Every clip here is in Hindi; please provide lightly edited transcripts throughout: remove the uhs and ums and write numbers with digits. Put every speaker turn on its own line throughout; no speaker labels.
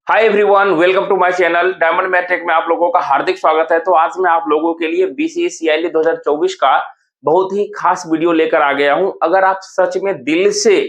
Hi everyone, welcome to my channel diamond matric में आप लोगों का हार्दिक स्वागत है। तो आज मैं आप लोगों के लिए बीसीसीआई 2024 का बहुत ही खास वीडियो लेकर आ गया हूं। अगर आप सच में दिल से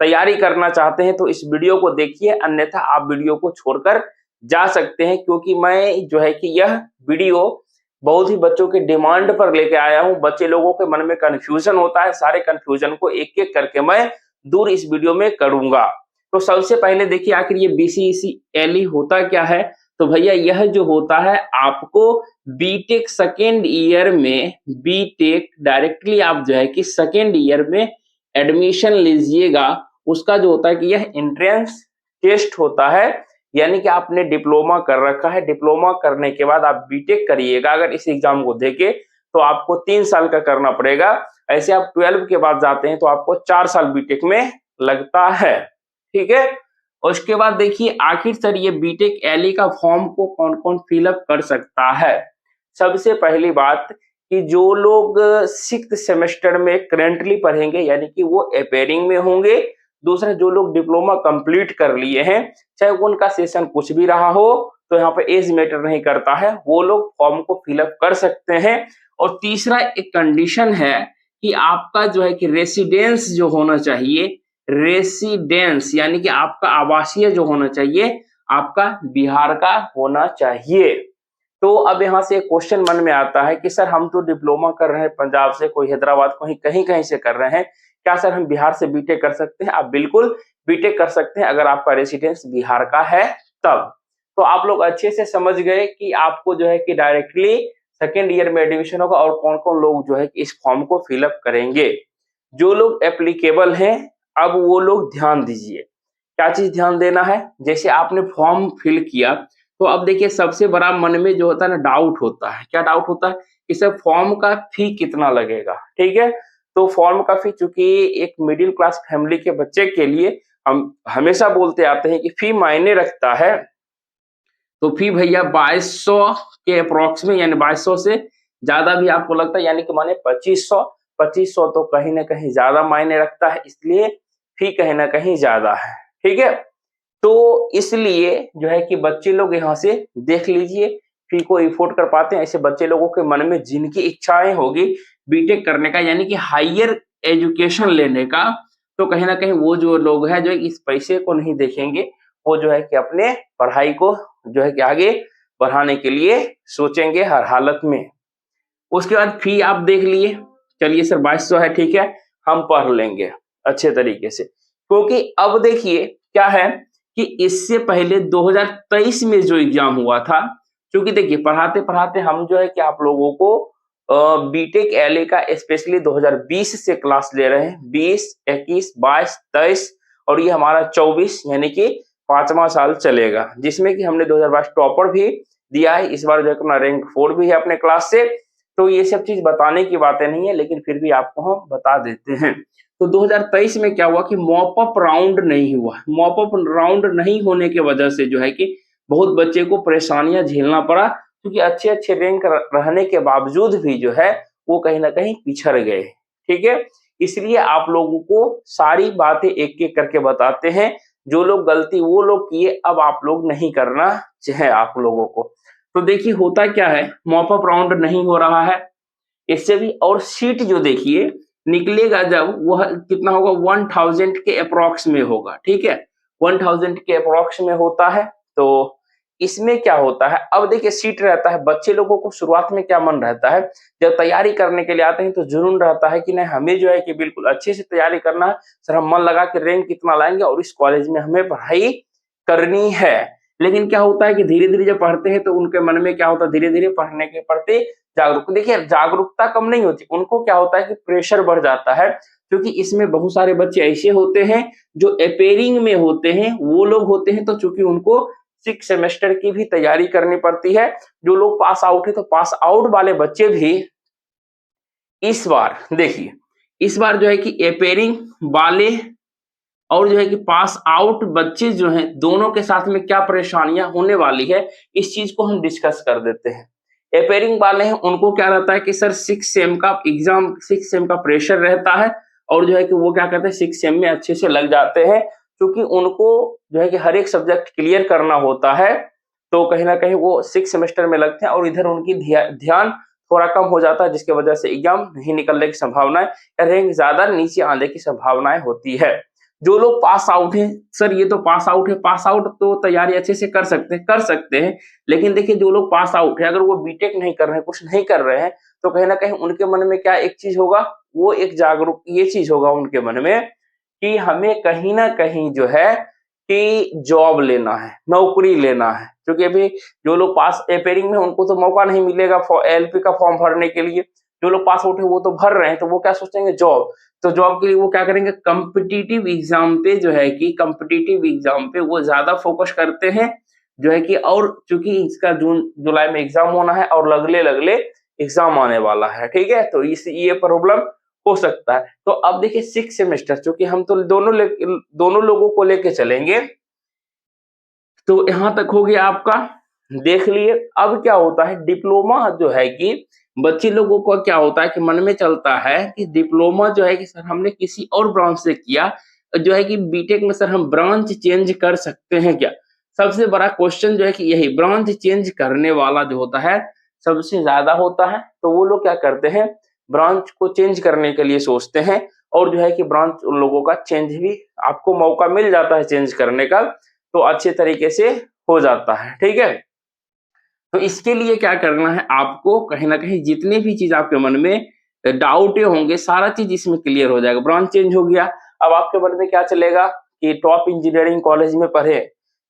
तैयारी करना चाहते हैं तो इस वीडियो को देखिए, अन्यथा आप वीडियो को छोड़कर जा सकते हैं, क्योंकि मैं जो है कि यह वीडियो बहुत ही बच्चों के डिमांड पर लेके आया हूं। बच्चे लोगों के मन में कंफ्यूजन होता है, सारे कंफ्यूजन को एक एक करके मैं दूर इस वीडियो में करूंगा। तो सबसे पहले देखिए, आखिर ये बीसीसीएल होता क्या है। तो भैया यह जो होता है, आपको बीटेक सेकेंड ईयर में बीटेक डायरेक्टली आप जो है कि सेकेंड ईयर में एडमिशन लीजिएगा, उसका जो होता है कि यह एंट्रेंस टेस्ट होता है। यानी कि आपने डिप्लोमा कर रखा है, डिप्लोमा करने के बाद आप बीटेक करिएगा। अगर इस एग्जाम को देके तो आपको 3 साल का करना पड़ेगा। ऐसे आप 12 के बाद जाते हैं तो आपको 4 साल बीटेक में लगता है, ठीक है। उसके बाद देखिए, आखिर सर ये बीटेक एलई का फॉर्म को कौन कौन फिलअप कर सकता है। सबसे पहली बात कि जो लोग 6th सेमेस्टर में करेंटली पढ़ेंगे, यानी कि वो अपेयरिंग में होंगे। दूसरा, जो लोग डिप्लोमा कंप्लीट कर लिए हैं, चाहे उनका सेशन कुछ भी रहा हो, तो यहाँ पे एज मैटर नहीं करता है, वो लोग फॉर्म को फिलअप कर सकते हैं। और तीसरा एक कंडीशन है कि आपका जो है कि रेसिडेंस जो होना चाहिए, रेसिडेंस यानी कि आपका आवासीय जो होना चाहिए, आपका बिहार का होना चाहिए। तो अब यहाँ से एक क्वेश्चन मन में आता है कि सर हम तो डिप्लोमा कर रहे हैं पंजाब से, कोई हैदराबाद, कोई कहीं कहीं से कर रहे हैं, क्या सर हम बिहार से बीटेक कर सकते हैं? आप बिल्कुल बीटेक कर सकते हैं अगर आपका रेसिडेंस बिहार का है तब। तो आप लोग अच्छे से समझ गए कि आपको जो है कि डायरेक्टली सेकेंड ईयर में एडमिशन होगा और कौन कौन लोग जो है कि इस फॉर्म को फिलअप करेंगे। जो लोग एप्लीकेबल हैं, अब वो लोग ध्यान दीजिए। क्या चीज ध्यान देना है? जैसे आपने फॉर्म फिल किया, तो अब देखिए सबसे बड़ा मन में जो होता है ना, डाउट होता है। क्या डाउट होता है कि सर फॉर्म का फी कितना लगेगा, ठीक है। तो फॉर्म का फी, चूंकि एक मिडिल क्लास फैमिली के बच्चे के लिए हम हमेशा बोलते आते हैं कि फी मायने रखता है। तो फी भैया 2200 के अप्रोक्स में, यानी 2200 से ज्यादा भी आपको लगता है, यानी कि माने 2500 तो कहीं ना कहीं ज्यादा मायने रखता है, इसलिए फी कहीं ना कहीं ज्यादा है, ठीक है। तो इसलिए जो है कि बच्चे लोग यहाँ से देख लीजिए, फी को अफोर्ड कर पाते हैं। ऐसे बच्चे लोगों के मन में जिनकी इच्छाएं होगी बीटेक करने का, यानी कि हायर एजुकेशन लेने का, तो कहीं ना कहीं वो जो लोग हैं जो इस पैसे को नहीं देखेंगे, वो जो है कि अपने पढ़ाई को जो है कि आगे बढ़ाने के लिए सोचेंगे हर हालत में। उसके बाद फी आप देख लिए, चलिए सर 2200 है, ठीक है, हम पढ़ लेंगे अच्छे तरीके से। क्योंकि अब देखिए क्या है कि इससे पहले 2023 में जो एग्जाम हुआ था, क्योंकि देखिए पढ़ाते पढ़ाते हम जो है कि आप लोगों को बीटेक एलए का स्पेशली 2020 से क्लास ले रहे हैं, 20, 21, 22, 23 और ये हमारा 24, यानी कि 5वां साल चलेगा, जिसमें कि हमने 2022 टॉपर भी दिया है। इस बार जो है अपना रैंक 4 भी है अपने क्लास से। तो ये सब चीज बताने की बातें नहीं है, लेकिन फिर भी आपको हम बता देते हैं। तो 2023 में क्या हुआ कि मॉप अप राउंड नहीं हुआ। मॉप अप राउंड नहीं होने की वजह से जो है कि बहुत बच्चे को परेशानियां झेलना पड़ा, क्योंकि अच्छे अच्छे रैंक रहने के बावजूद भी जो है वो कहीं ना कहीं पिछड़ गए, ठीक है। इसलिए आप लोगों को सारी बातें एक एक करके बताते हैं। जो लोग गलती वो लोग किए, अब आप लोग नहीं करना चाहे आप लोगों को। तो देखिए होता क्या है, मॉप अप राउंड नहीं हो रहा है, इससे भी। और सीट जो देखिए निकलेगा जब, वह कितना होगा, 1000 के अप्रोक्स में होगा, ठीक है, 1000 के अप्रोक्स में होता है। तो इसमें क्या होता है, अब देखिए सीट रहता है, बच्चे लोगों को शुरुआत में क्या मन रहता है, जब तैयारी करने के लिए आते हैं तो जुनून रहता है कि नहीं हमें जो है कि बिल्कुल अच्छे से तैयारी करना है, सर हम मन लगा के रैंक कितना लाएंगे और इस कॉलेज में हमें पढ़ाई करनी है। लेकिन क्या होता है कि धीरे धीरे जब पढ़ते हैं तो उनके मन में क्या होता है, धीरे धीरे पढ़ने के प्रति देखिए जागरूकता कम नहीं होती, उनको क्या होता है कि प्रेशर बढ़ जाता है। क्योंकि इसमें बहुत सारे बच्चे ऐसे होते हैं जो अपेयरिंग में होते हैं, वो लोग होते हैं, तो चूंकि उनको 6 सेमेस्टर की भी तैयारी करनी पड़ती है। जो लोग पास आउट है, तो पास आउट वाले बच्चे भी इस बार देखिए, इस बार जो है कि अपेयरिंग वाले और जो है कि पास आउट बच्चे जो हैं, दोनों के साथ में क्या परेशानियां होने वाली है, इस चीज को हम डिस्कस कर देते हैं। अपेयरिंग वाले हैं, उनको क्या रहता है कि सर 6 सेम का एग्जाम, 6 सेम का प्रेशर रहता है, और जो है कि वो क्या करते हैं 6 सेम में अच्छे से लग जाते हैं, क्योंकि उनको जो है कि हर एक सब्जेक्ट क्लियर करना होता है, तो कहीं ना कहीं वो 6 सेमेस्टर में लगते हैं और इधर उनकी ध्यान थोड़ा कम हो जाता है, जिसकी वजह से एग्जाम नहीं निकलने की संभावनाएं या रैंक ज्यादा नीचे आने की संभावनाएं होती है। जो लोग पास आउट हैं, सर ये तो पास आउट है, पास आउट तो तैयारी अच्छे से कर सकते हैं, लेकिन देखिए जो लोग पास आउट है, अगर वो बीटेक नहीं कर रहे हैं, कुछ नहीं कर रहे हैं, तो कहीं ना कहीं उनके मन में क्या एक चीज होगा, वो एक जागरूक ये चीज होगा उनके मन में कि हमें कहीं ना कहीं जो है कि जॉब लेना है, नौकरी लेना है, क्योंकि अभी जो लोग पास अपेयरिंग में उनको तो मौका नहीं मिलेगा एलपी का फॉर्म भरने के लिए, जो लोग पास आउट है वो तो भर रहे हैं, तो वो क्या सोचेंगे जॉब, तो जॉब के लिए वो क्या करेंगे, कॉम्पिटिटिव एग्जाम पे जो है कि कॉम्पिटिटिव एग्जाम पे वो ज्यादा फोकस करते हैं जो है कि, और चूंकि इसका जून जुलाई में एग्जाम होना है और लगले लगले एग्जाम आने वाला है, ठीक है, तो इस ये प्रॉब्लम हो सकता है। तो अब देखिए 6 सेमेस्टर, चूंकि हम तो दोनों लोगों को लेके चलेंगे, तो यहां तक हो गया आपका, देख लिए। अब क्या होता है, डिप्लोमा जो है कि बच्चे लोगों को क्या होता है कि मन में चलता है कि डिप्लोमा जो है कि सर हमने किसी और ब्रांच से किया, जो है कि बीटेक में सर हम ब्रांच चेंज कर सकते हैं क्या। सबसे बड़ा क्वेश्चन जो है कि यही ब्रांच चेंज करने वाला जो होता है सबसे ज्यादा होता है, तो वो लोग क्या करते हैं, ब्रांच को चेंज करने के लिए सोचते हैं, और जो है कि ब्रांच उन लोगों का चेंज भी आपको मौका मिल जाता है चेंज करने का, तो अच्छे तरीके से हो जाता है, ठीक है। तो इसके लिए क्या करना है आपको, कहीं ना कहीं जितने भी चीज आपके मन में डाउट होंगे सारा चीज इसमें क्लियर हो जाएगा। ब्रांच चेंज हो गया, अब आपके मन में क्या चलेगा कि टॉप इंजीनियरिंग कॉलेज में पढ़े,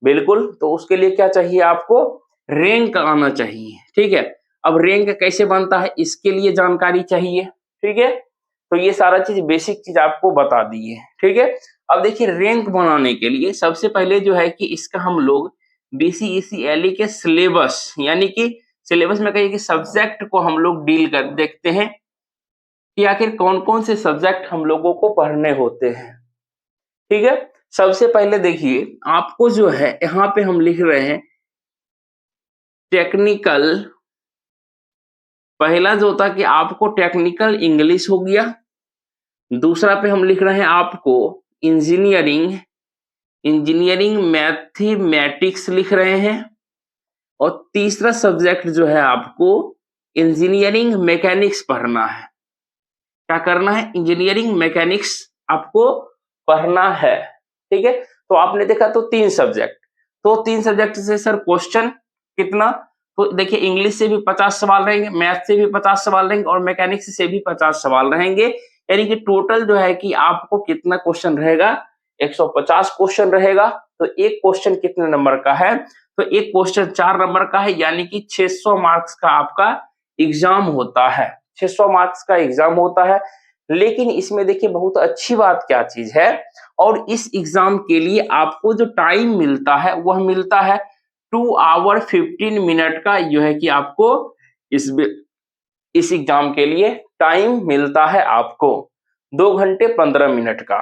बिल्कुल, तो उसके लिए क्या चाहिए आपको, रैंक आना चाहिए, ठीक है। अब रैंक कैसे बनता है इसके लिए जानकारी चाहिए, ठीक है, तो ये सारा चीज बेसिक चीज आपको बता दी है, ठीक है। अब देखिए रैंक बनाने के लिए सबसे पहले जो है कि इसका हम लोग बीसीईसीएलई के सिलेबस, यानी कि सिलेबस में कहिए कि सब्जेक्ट को हम लोग डील कर देखते हैं कि आखिर कौन कौन से सब्जेक्ट हम लोगों को पढ़ने होते हैं, ठीक है। सबसे पहले देखिए आपको जो है यहाँ पे हम लिख रहे हैं टेक्निकल, पहला जो होता है कि आपको टेक्निकल इंग्लिश हो गया, दूसरा पे हम लिख रहे हैं आपको इंजीनियरिंग, इंजीनियरिंग मैथमेटिक्स लिख रहे हैं, और तीसरा सब्जेक्ट जो है आपको इंजीनियरिंग मैकेनिक्स पढ़ना है। क्या करना है, इंजीनियरिंग मैकेनिक्स आपको पढ़ना है, ठीक है। तो आपने देखा तो 3 सब्जेक्ट, तो 3 सब्जेक्ट से सर क्वेश्चन कितना, तो देखिए इंग्लिश से भी 50 सवाल रहेंगे, मैथ से भी 50 सवाल रहेंगे, और मैकेनिक्स से भी 50 सवाल रहेंगे, यानी कि टोटल जो है कि आपको कितना क्वेश्चन रहेगा, 150 क्वेश्चन रहेगा। तो एक क्वेश्चन कितने नंबर का है, तो एक क्वेश्चन 4 नंबर का है, यानी कि 600 मार्क्स का आपका एग्जाम होता है, 600 मार्क्स का एग्जाम होता है। लेकिन इसमें देखिए बहुत अच्छी बात क्या चीज है, और इस एग्जाम के लिए आपको जो टाइम मिलता है वह मिलता है 2 आवर 15 मिनट का, जो है कि आपको इस एग्जाम के लिए टाइम मिलता है आपको 2 घंटे 15 मिनट का।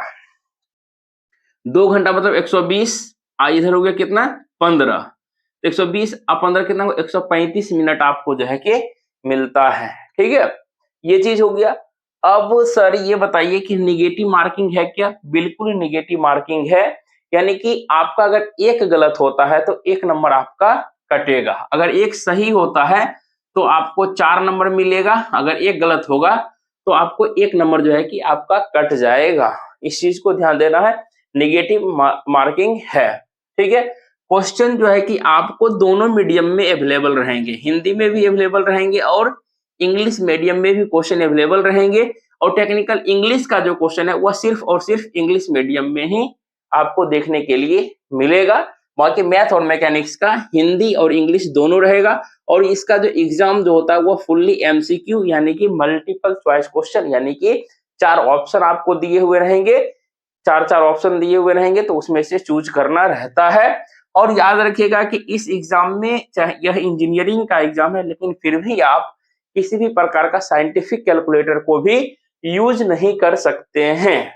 2 घंटा मतलब 120, इधर हो गया कितना 15, 120 और 15 कितना, 135 मिनट आपको जो है कि मिलता है, ठीक है, ये चीज हो गया। अब सर ये बताइए कि निगेटिव मार्किंग है क्या, बिल्कुल निगेटिव मार्किंग है, यानी कि आपका अगर एक गलत होता है तो 1 नंबर आपका कटेगा, अगर एक सही होता है तो आपको 4 नंबर मिलेगा, अगर एक गलत होगा तो आपको 1 नंबर जो है कि आपका कट जाएगा, इस चीज को ध्यान देना है, निगेटिव मार्किंग है, ठीक है। क्वेश्चन जो है कि आपको दोनों मीडियम में अवेलेबल रहेंगे, हिंदी में भी अवेलेबल रहेंगे और इंग्लिश मीडियम में भी क्वेश्चन अवेलेबल रहेंगे, और टेक्निकल इंग्लिश का जो क्वेश्चन है वह सिर्फ और सिर्फ इंग्लिश मीडियम में ही आपको देखने के लिए मिलेगा। बाकी मैथ और मैकेनिक्स का हिंदी और इंग्लिश दोनों रहेगा, और इसका जो एग्जाम जो होता है वो फुल्ली एमसीक्यू यानी कि मल्टीपल चॉइस क्वेश्चन, यानी कि 4 ऑप्शन आपको दिए हुए रहेंगे, 4 ऑप्शन दिए हुए रहेंगे, तो उसमें से चूज करना रहता है। और याद रखिएगा कि इस एग्जाम में, चाहे यह इंजीनियरिंग का एग्जाम है, लेकिन फिर भी आप किसी भी प्रकार का साइंटिफिक कैलकुलेटर को भी यूज नहीं कर सकते हैं,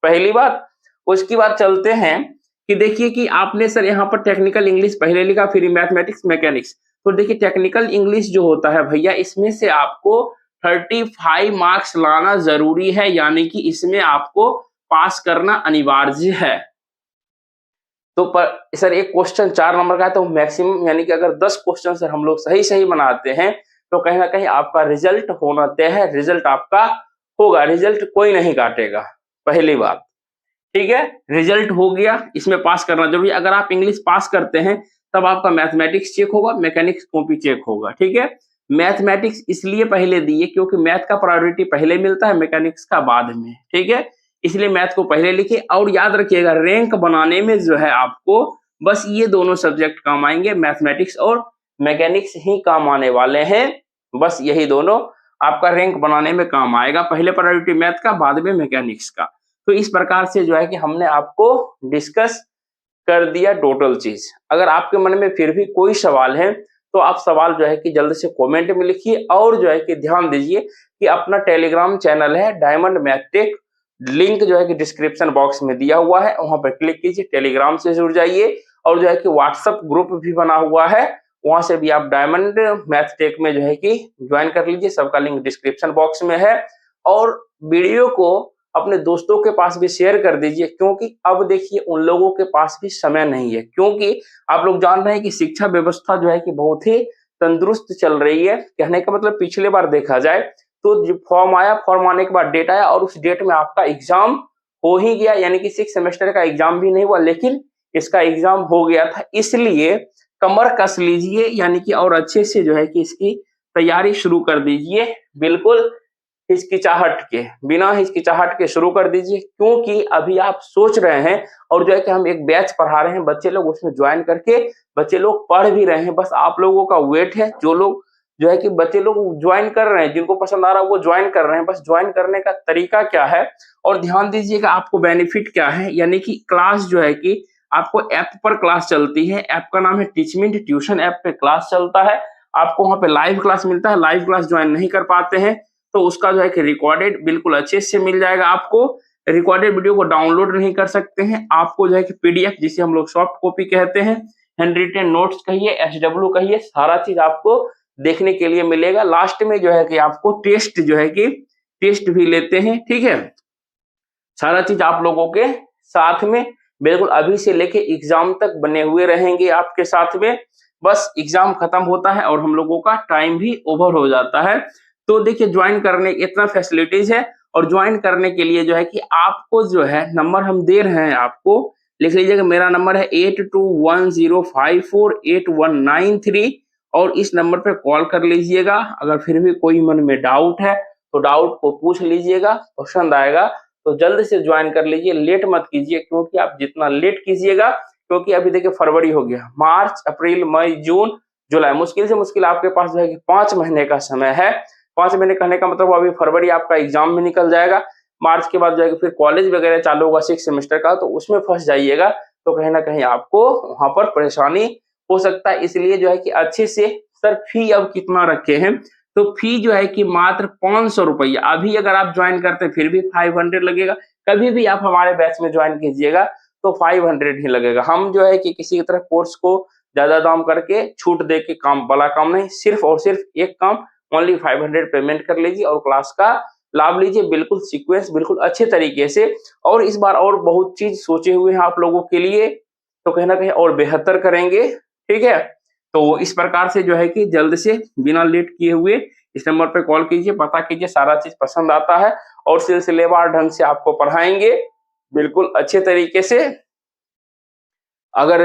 पहली बात। उसकी बात चलते हैं कि देखिए कि आपने सर यहाँ पर टेक्निकल इंग्लिश पहले लिखा, फिर मैथमेटिक्स मैकेनिक्स, तो देखिए टेक्निकल इंग्लिश जो होता है भैया, इसमें से आपको 35 मार्क्स लाना जरूरी है, यानी कि इसमें आपको पास करना अनिवार्य है। तो सर एक क्वेश्चन 4 नंबर का है तो मैक्सिमम यानी कि अगर 10 क्वेश्चन सर हम लोग सही बनाते हैं तो कहीं ना कहीं आपका रिजल्ट होना तय है, रिजल्ट आपका होगा, रिजल्ट कोई नहीं काटेगा, पहली बात। ठीक है, रिजल्ट हो गया, इसमें पास करना जरूरी। अगर आप इंग्लिश पास करते हैं तब आपका मैथमेटिक्स चेक होगा, मैकेनिक्स कॉपी चेक होगा। ठीक है, मैथमेटिक्स इसलिए पहले दिए क्योंकि मैथ का प्रायोरिटी पहले मिलता है, मैकेनिक्स का बाद में। ठीक है, इसलिए मैथ को पहले लिखिए और याद रखिएगा रैंक बनाने में जो है आपको बस ये दोनों सब्जेक्ट काम आएंगे, मैथमेटिक्स और मैकेनिक्स ही काम आने वाले हैं। बस यही दोनों आपका रैंक बनाने में काम आएगा, पहले प्रायोरिटी मैथ का, बाद में मैकेनिक्स का। तो इस प्रकार से जो है कि हमने आपको डिस्कस कर दिया टोटल चीज। अगर आपके मन में फिर भी कोई सवाल है तो आप सवाल जो है कि जल्द से कमेंट में लिखिए और जो है कि ध्यान दीजिए कि अपना टेलीग्राम चैनल है डायमंड मैथटेक, लिंक जो है कि डिस्क्रिप्शन बॉक्स में दिया हुआ है, वहां पर क्लिक कीजिए, टेलीग्राम से जुड़ जाइए। और जो है कि व्हाट्सएप ग्रुप भी बना हुआ है, वहां से भी आप डायमंड मैथटेक में जो है कि ज्वाइन कर लीजिए, सबका लिंक डिस्क्रिप्शन बॉक्स में है। और वीडियो को अपने दोस्तों के पास भी शेयर कर दीजिए, क्योंकि अब देखिए उन लोगों के पास भी समय नहीं है, क्योंकि आप लोग जान रहे हैं कि शिक्षा व्यवस्था जो है कि बहुत ही तंदुरुस्त चल रही है। कहने का मतलब पिछले बार देखा जाए तो जो फॉर्म आया, फॉर्म आने के बाद डेट आया और उस डेट में आपका एग्जाम हो ही गया, यानी कि 6 सेमेस्टर का एग्जाम भी नहीं हुआ लेकिन इसका एग्जाम हो गया था। इसलिए कमर कस लीजिए, यानी कि और अच्छे से जो है कि इसकी तैयारी शुरू कर दीजिए, बिल्कुल हिचकिचाहट के, बिना हिचकिचाहट के शुरू कर दीजिए। क्योंकि अभी आप सोच रहे हैं और जो है कि हम एक बैच पढ़ा रहे हैं, बच्चे लोग उसमें ज्वाइन करके बच्चे लोग पढ़ भी रहे हैं, बस आप लोगों का वेट है। जो लोग जो है कि बच्चे लोग ज्वाइन कर रहे हैं, जिनको पसंद आ रहा है वो ज्वाइन कर रहे हैं, बस ज्वाइन करने का तरीका क्या है और ध्यान दीजिएगा आपको बेनिफिट क्या है। यानी कि क्लास जो है कि आपको ऐप पर क्लास चलती है, ऐप का नाम है टीचमिंट ट्यूशन, ऐप पे क्लास चलता है, आपको वहां पे लाइव क्लास मिलता है। लाइव क्लास ज्वाइन नहीं कर पाते हैं तो उसका जो है कि रिकॉर्डेड बिल्कुल अच्छे से मिल जाएगा आपको। रिकॉर्डेड वीडियो को डाउनलोड नहीं कर सकते हैं, आपको जो है कि पीडीएफ जिसे हम लोग सॉफ्ट कॉपी कहते हैं, हैंड रिटन नोट्स कहिए, एसडब्ल्यू कहिए, सारा चीज आपको देखने के लिए मिलेगा। लास्ट में जो है कि आपको टेस्ट जो है कि टेस्ट भी लेते हैं। ठीक है, सारा चीज आप लोगों के साथ में बिल्कुल अभी से लेके एग्जाम तक बने हुए रहेंगे आपके साथ में। बस एग्जाम खत्म होता है और हम लोगों का टाइम भी ओवर हो जाता है। तो देखिए ज्वाइन करने इतना फैसिलिटीज है और ज्वाइन करने के लिए जो है कि आपको जो है नंबर हम दे रहे हैं, आपको लिख लीजिएगा, मेरा नंबर है 8210548193 और इस नंबर पे कॉल कर लीजिएगा। अगर फिर भी कोई मन में डाउट है तो डाउट को पूछ लीजिएगा, पसंद आएगा तो जल्द से ज्वाइन कर लीजिए, लेट मत कीजिए, क्योंकि आप जितना लेट कीजिएगा, क्योंकि अभी देखिए फरवरी हो गया, मार्च अप्रैल मई जून जुलाई, मुश्किल से मुश्किल आपके पास जो है कि 5 महीने का समय है। 5 महीने कहने का मतलब अभी फरवरी आपका एग्जाम में निकल जाएगा, मार्च के बाद जो है कि फिर कॉलेज वगैरह चालू होगा 6 सेमेस्टर का, तो उसमें फंस जाइएगा तो कहीं ना कहीं आपको वहां पर परेशानी हो सकता है। इसलिए जो है कि अच्छे से, सर फी अब कितना रखे हैं, तो फी जो है कि मात्र 500 रुपया। अभी अगर आप ज्वाइन करते हैं फिर भी 500 लगेगा, कभी भी आप हमारे बैच में ज्वाइन कीजिएगा तो 500 ही लगेगा। हम जो है कि किसी की तरह कोर्स को ज्यादा दाम करके छूट दे के काम वाला काम नहीं, सिर्फ और सिर्फ एक काम, ओनली 500 पेमेंट कर लीजिए और क्लास का लाभ लीजिए, बिल्कुल सीक्वेंस बिल्कुल अच्छे तरीके से। और इस बार और बहुत चीज सोचे हुए हैं आप लोगों के लिए, तो कहीं ना कहीं और बेहतर करेंगे। ठीक है, तो इस प्रकार से जो है कि जल्द से बिना लेट किए हुए इस नंबर पे कॉल कीजिए, पता कीजिए, सारा चीज पसंद आता है और सिलसिलेवार ढंग से आपको पढ़ाएंगे बिल्कुल अच्छे तरीके से। अगर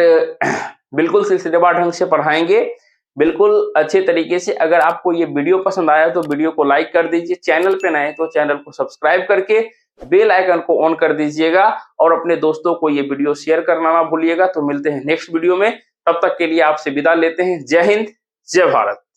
बिल्कुल सिलसिलेवार ढंग से पढ़ाएंगे बिल्कुल अच्छे तरीके से। अगर आपको ये वीडियो पसंद आया तो वीडियो को लाइक कर दीजिए, चैनल पे नए तो चैनल को सब्सक्राइब करके बेल आइकन को ऑन कर दीजिएगा और अपने दोस्तों को ये वीडियो शेयर करना ना भूलिएगा। तो मिलते हैं नेक्स्ट वीडियो में, तब तक के लिए आपसे विदा लेते हैं। जय हिंद, जय भारत।